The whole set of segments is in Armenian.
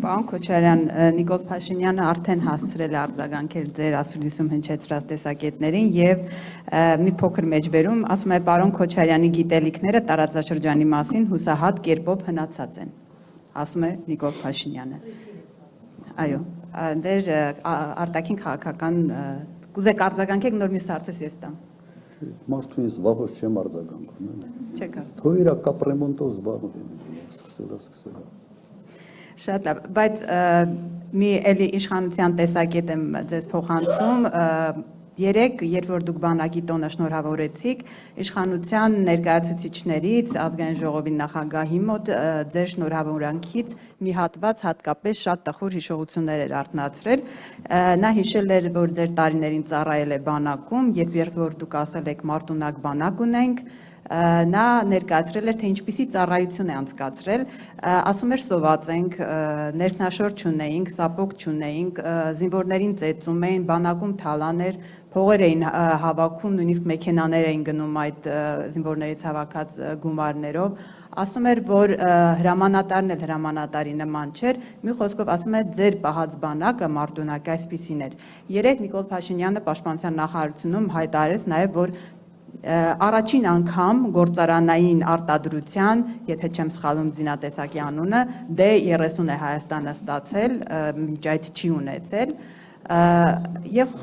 Պարոն Քոչարյան, Նիկոլ Փաշինյանը արդեն հասցրել է արձագանքել ձեր ասուլիսում հնչեցրած տեսակետներին եւ մի փոքր մեջբերում ասում է պարոն Քոչարյանի գիտելիքները տարածաշրջանի մասին հուսահատ կերպով հնացած են, ասում է Նիկոլ Փաշինյանը։ Այո, ձեր արտաքին քաղաքական կուզեք արձագանքեք, նոր մյուս հարցս ես տամ։ Մարդու ես վաղուց չեմ արձագանքում։ Չեք։ Թող իրա կապրեմոնտով զբաղվի, սկսելա։ Շատ լավ, բայց մի էլի իշխանության տեսակետ եմ ձեզ փոխանցում, երեք, երբ որ դուք բանակի տոնը շնորհավորեցիք, իշխանության ներկայացուցիչներից ազգային ժողովի նախագահի մոտ ձեր շնորհավորանքից մի հատված հատկապես շատ տխուր հիշողություններ էր արթնացրել, նա հիշել էր, որ ձեր տարիներին ծառայել է բանակում, երբ որ դուք ասել եք մարտունակ բանակ ունենք, նա ներկայացրել էր, թե ինչպիսի ծառայություն է անցկացրել, ասում էր սոված ենք, ներքնաշոր չունեինք, սապոկ չունեինք, զինվորներին ծեծում էին, բանակում թալան էր, փողեր էին հավաքում, նույնիսկ մեքենաներ էին գնում այդ զինվորներից հավաքած գումարներով, ասում էր, որ հրամանատարն էլ հրամանատարի նման չէր, մի խոսքով ասում է ձեր պահած բանակը մարտունակ այսպիսին էր։ Երեք Նիկոլ Փաշինյանը պաշտպանության նախարարությունում հայտարարեց նաև, որ առաջին անգամ գործարանային արտադրության, եթե չեմ սխալվում զինատեսակի անունը, D30 է Հայաստանը ստացել, մինչ այդ չի ունեցել, եւ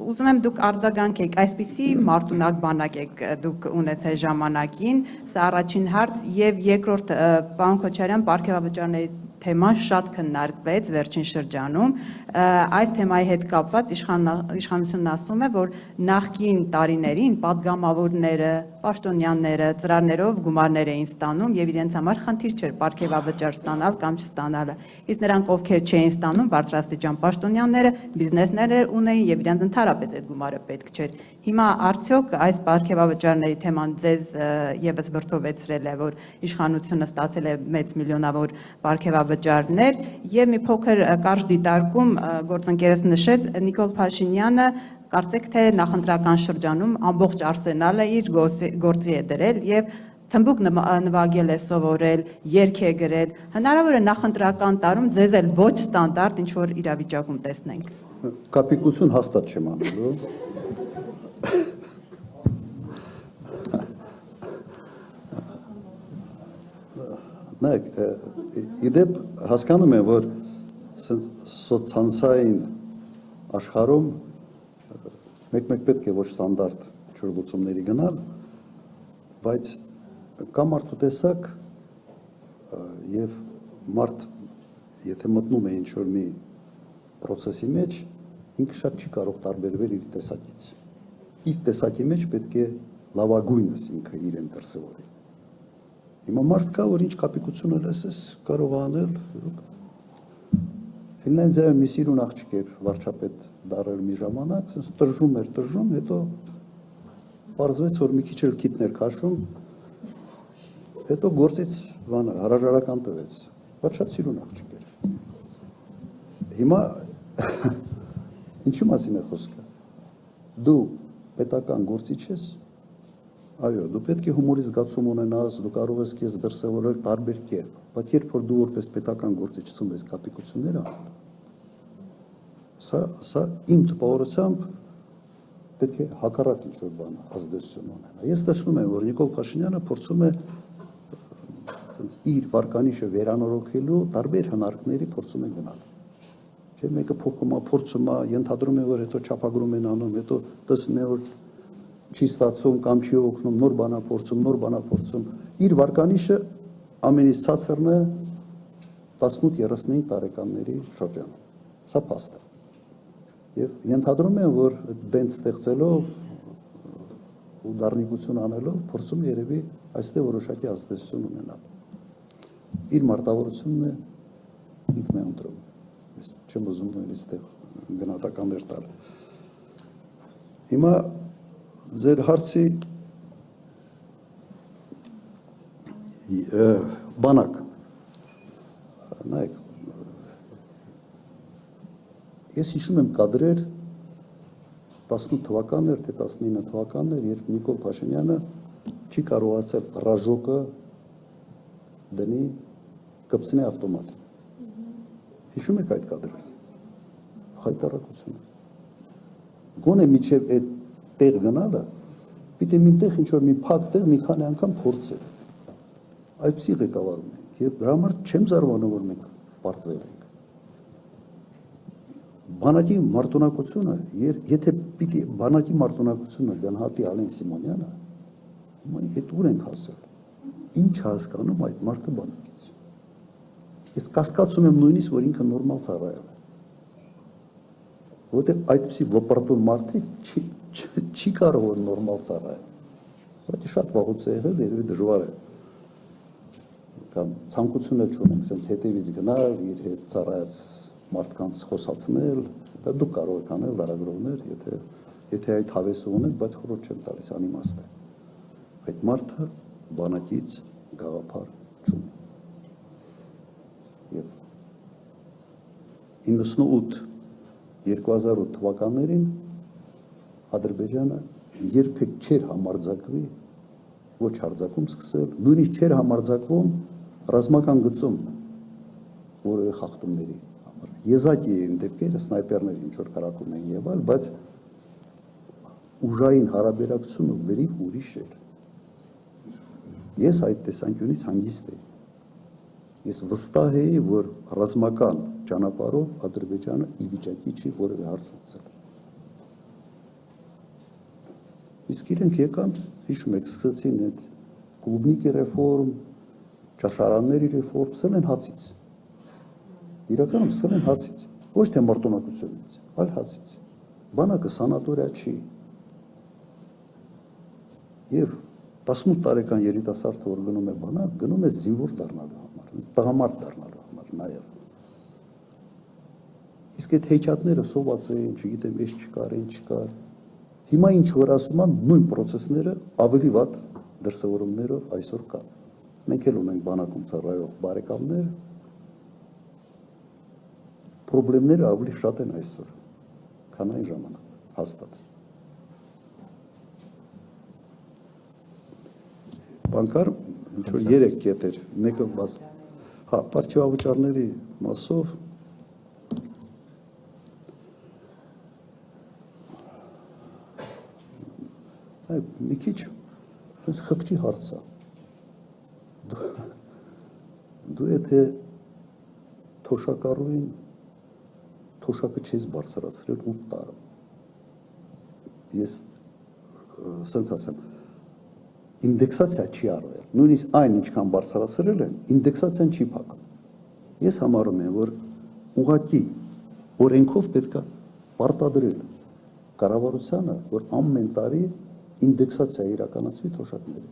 ուզում եմ դուք արձագանքեք, այսպիսի մարտունակ բանակ եք դուք ունեցել ժամանակին, սա առաջին հարց, եւ երկրորդ պարոն Քոչարյան, պարգևավճարների թեման շատ քննարկվեց վերջին շրջանում, այս թեմայի հետ կապված իշխանությունն ասում է, որ նախկին տարիներին պատգամավորները, պաշտոնյաները ծրարներով գումարներ էին ստանում եւ իրենց համար խնդիր չէր պարգևավճար ստանալ կամ չստանալը, իսկ նրանք ովքեր չէին ստանում բարձրաստիճան պաշտոնյաները, բիզնեսներ ունեին եւ իրենց ընդհանրապես այդ գումարը պետք չէր։ Հիմա արդյոք այս պարգևավճարների թեման ձեզ եւս վրդովեցրել է, որ իշխանությունը ստացել է մեծ միլիոնավոր պարգևավճարներ եւ մի փոքր կարճ դիտարկում գործընկերս նշեց Նիկոլ Փաշինյանը կարծեք թե նախընտրական շրջանում ամբողջ արսենալը իր գործի է դրել եւ թմբուկ նվագել է սովորել, երգ է գրել, հնարավոր է նախընտրական տարում ձեզ էլ ոչ ստանդարտ ինչ որ իրավիճակում տեսնենք։ Կապիկություն հաստատ չեմ անելու։ Նայեք, իդեպ հասկանում եմ, որ սոցցանցային աշխարհում մեկ-մեկ պետք է ոչ ստանդարտ լուծումների գնալ, բայց կա մարդու տեսակ եւ մարդ, եթե մտնում է ինչ-որ մի process-ի մեջ, ինքը շատ չի կարող տարբերվել իր տեսակից։ Իր տեսակի մեջ պետք է լավագույնս ինքը իրեն դրսևորի։ Հիմա մարդ կա, որ ինչ կապիկությունը լսես կարող անել, Ֆինլանդիայում մի սիրուն աղջիկ էր վարչապետ դարել մի ժամանակ, ասես տրժում էր, հետո պարզվեց, որ մի քիչ էլ քիթներ քաշում, հետո գործից հրաժարական տվեց, բայց շատ սիրուն աղջիկ էր։ Հիմա ինչու մասին է խոսքը։ Դու պետական գործիչ ես, այո, դու պետք է հումորի զգացում ունենաս, դու կարող ես քեզ դրսևորել տարբեր կերպ, բայց երբ որ դու որպես պետական գործիչ ցնցես կապիկությունները, սա իմ տպավորությամբ պետք է հակառակ ինչ-որ բան ազդեցություն ունենա։ Ես տեսնում եմ, որ Նիկոլ Փաշինյանը փորձում է իր վարկանիշը վերանորոգելու տարբեր հնարքների փորձում է գնալ։ Չէ, մեկը փորձում է, ենթադրում է, որ հետո չափագրում են անում, հետո տեսնում է, որ չի ստացվում կամ չի օգնում, նոր բանա փորձում։ Իր վարկանիշը ամենից ցածրն է 18-35 տարեկանների շրջանում։ Սա փաստ է։ Եվ ենթադրում եմ, որ բենդ ստեղծելով ու դառնիկություն անելով փորձում է երևի այստեղ որոշակի ազդեցություն ունենալ։ Իր մարտավարությունն է ինքն է ընտրում։ Ես չեմ ուզում այստեղ գնահատականներ տալ։ Հիմա ձեր հարցի բանակ, նայեք, ես հիշում եմ կադրեր 18 թվականներ, թե 19 թվականներ, երբ Նիկոլ Փաշինյանը չի կարողացել ռաժոկը դնի կպցնի ավտոմատ։ Հիշում եք այդ կադրը։ Խայտարակությունը։ Գոնե միջև այդ տեղ գնալը, պիտի մինտեղ ինչ-որ մի փակ տեղ մի քանի անգամ փորձել։ Այդպիսի ղեկավարում ենք, եւ դրա համար չեմ զարմանում, որ մենք պարտվել ենք։ Բանակի մարտունակությունը, եթե պիտի բանակի մարտունակությունը գնահատի Ալեն Սիմոնյանը, այդ ուր ենք հասել։ Ինչ հասկանում այդ մարդը բանակից։ Ես կասկածում եմ նույնիսկ, որ ինքը նորմալ ծառայել է։ Որտեղ այդպիսի վպրտուն մարդիկ չի կարող որ նորմալ ծառայել։ Բայց շատ վաղուց է եղել, երևի դժվար է։ Կամ ցանկություն էլ չունենք sense հետևից գնալ, իր հետ ծառայած մարդկանց խոսացնել, դա դուք կարող եք անել լարագրողներ, եթե այդ հավեսը ունեք, բայց խորհուրդ չեմ տալիս անիմաստ է։ Այդ մարդը բանակից գաղափար չունի։ Եվ 98-2008 թվականներին Ադրբեջանը երբեք չէր համարձակվի ոչ հարձակում սկսել, նույնիսկ չէր համարձակվում ռազմական գծում որևէ խախտումների համար։ Եզակի էին դեպքերը, սնայպերներ ինչ որ կրակում էին եւ այլ, բայց ուժային հարաբերակցությունը վերիվ ուրիշ էր։ Ես այդ տեսանկյունից հանգիստ էի։ Ես վստահ էի, որ ռազմական ճանապարհով Ադրբեջանը ի վիճակի չի որևէ հարց լուծել։ Իսկ իրենք եկան, հիշում եք, սկսեցին այդ կլուբնիկի ռեֆորմ, ճաշարանների ռեֆորմ, սկսել են հացից։ Իրականում սկսել են հացից, ոչ թե մարտունակությունից, այլ հացից։ Բանակը սանատորիա չի։ Եվ 18 տարեկան երիտասարդը, որ գնում է բանակ, գնում է զինվոր դառնալու համար, տղամարդ դառնալու համար նաև։ Իսկ այդ հեքիաթները սոված էին, չգիտեմ, ես չկար, ինչ չկար։ Հիմա ինչ որ ասում են, նույն process-ները ավելի վատ դրսևորումներով այսօր կան։ Մենք էլ ունենք բանակում ծառայող բարեկամներ, խնդիրները ավելի շատ են այսօր, քան այն ժամանակ, հաստատ։ Բանկար ինչ որ 3 կետ էր, մեկը բաց, հա, պարտիավճարների մասով մի քիչ այս խղճի հարց է։ Դու եթե թոշակառուին թոշակը չես բարձրացրել 8 տարի։ Ես սենց ասեմ, ինդեքսացիա չի արվել։ Նույնիսկ այն ինչքան բարձրացրել են, ինդեքսացիան չի փակում։ Ես համարում եմ, որ ուղղակի օրենքով պետք է պարտադրել կառավարությանը, որ ամեն տարի ինդեքսացիա իրականացվի թոշակների։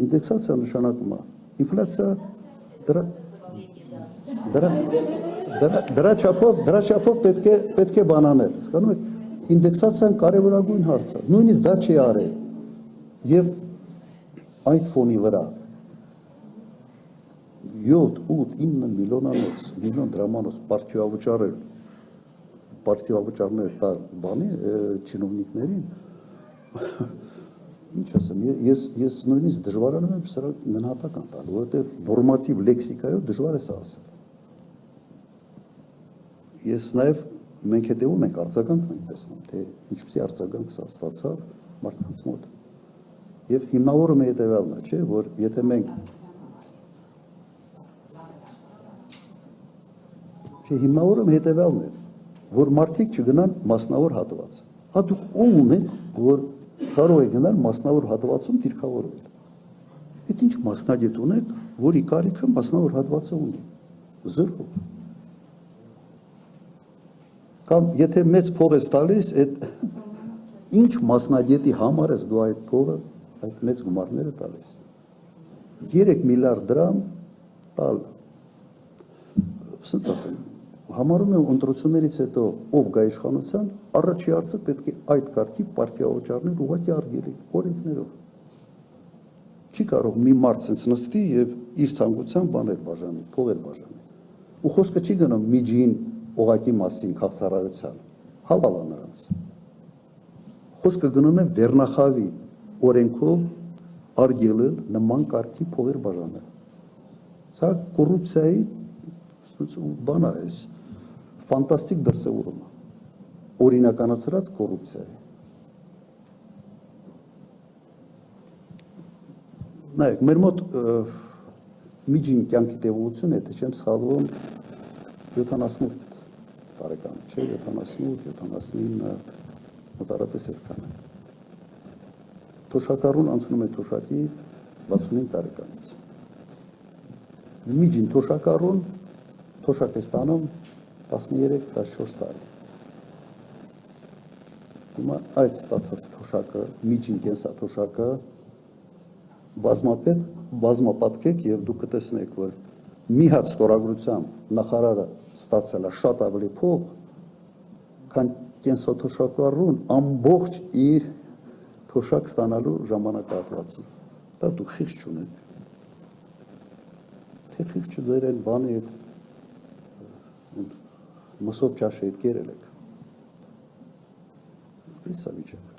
Ինդեքսացիա նշանակում է ինֆլյացիա դրա չափով պետք է բանանել։ Հասկանում եք, ինդեքսացիան կարևորագույն հարց է։ Նույնիսկ դա չի արել։ Եվ այդ ֆոնի վրա 7, 8, 9 միլիոն դրամանոց պարտիավճարներ տալ բանի չինովնիկներին, ինչ ասեմ, ես նույնիսկ դժվարանում եմ սրա գնահատական տալ, որովհետև նորմատիվ լեքսիկայով դժվար է սա ասել։ Ես նաև մենք հետևում ենք արձագանքն ենք տեսնում, թե ինչպիսի արձագանք սա ստացավ մարդկանց մոտ։ Եվ հիմնավորումը հետևյալն է, չէ, որ եթե մենք հիմնավորումը հետևյալն է, որ մարդիկ չգնան մասնավոր հատված։ Հա դուք ով ունեք, որ կարող է գնալ մասնավոր հատվածում դիրքավորվել։ Այդ ինչ մասնագետ ունեք, որի կարիքը մասնավոր հատվածը ունի։ Զրո։ Կամ եթե մեծ փող ես տալիս, այդ ինչ մասնագետի համար ես դու այդ փողը, այդ մեծ գումարները տալիս։ 3 միլիարդ դրամ տալ։ Սենց ասեմ, համարում եմ ընտրություններից հետո ով գա իշխանության, առաջի հարցը պետք է այդ կարգի պարտիավճարներ ուղղակի արգելին, օրենքներով։ Չի կարող մի մարդ սենց նստի եւ իր ցանկության բաներ բաժանի, փողեր բաժանի։ Ու խոսքը չի գնում միջին օղակի մասին քաղցարարության, հավալա նրանց։ Խոսքը գնում է վերնախավի օրենքով արգելել նման կարգի փողեր բաժանել։ Սա կոռուպցիայի բանա էս ֆանտաստիկ դրսևորում է օրինականացրած կոռուպցիայի։ Նայեք, մեր մոտ միջին կյանքի տևողությունը, եթե չեմ սխալվում, 78 տարեկան, չէ, 78, 79, մոտարապես այսքան է։ Թոշակառուն անցնում է թոշակի 65 տարեկանից։ Միջին թոշակառուն թոշակ է ստանում 13-14 տարի։ Հիմա այդ ստացած թոշակը, միջին կենսաթոշակը բազմապատկեք եւ դուք կտեսնեք, որ մի հատ ստորագրությամբ նախարարը ստացել է շատ ավելի փող, քան կենսաթոշակառուն ամբողջ իր թոշակ ստանալու ժամանակահատվածում։ Դա դուք խիղճ չունեք։ Թե խիղճը ձեր այն բանի հետ մսով ճաշի հետ կերել եք։ Այս է վիճակը։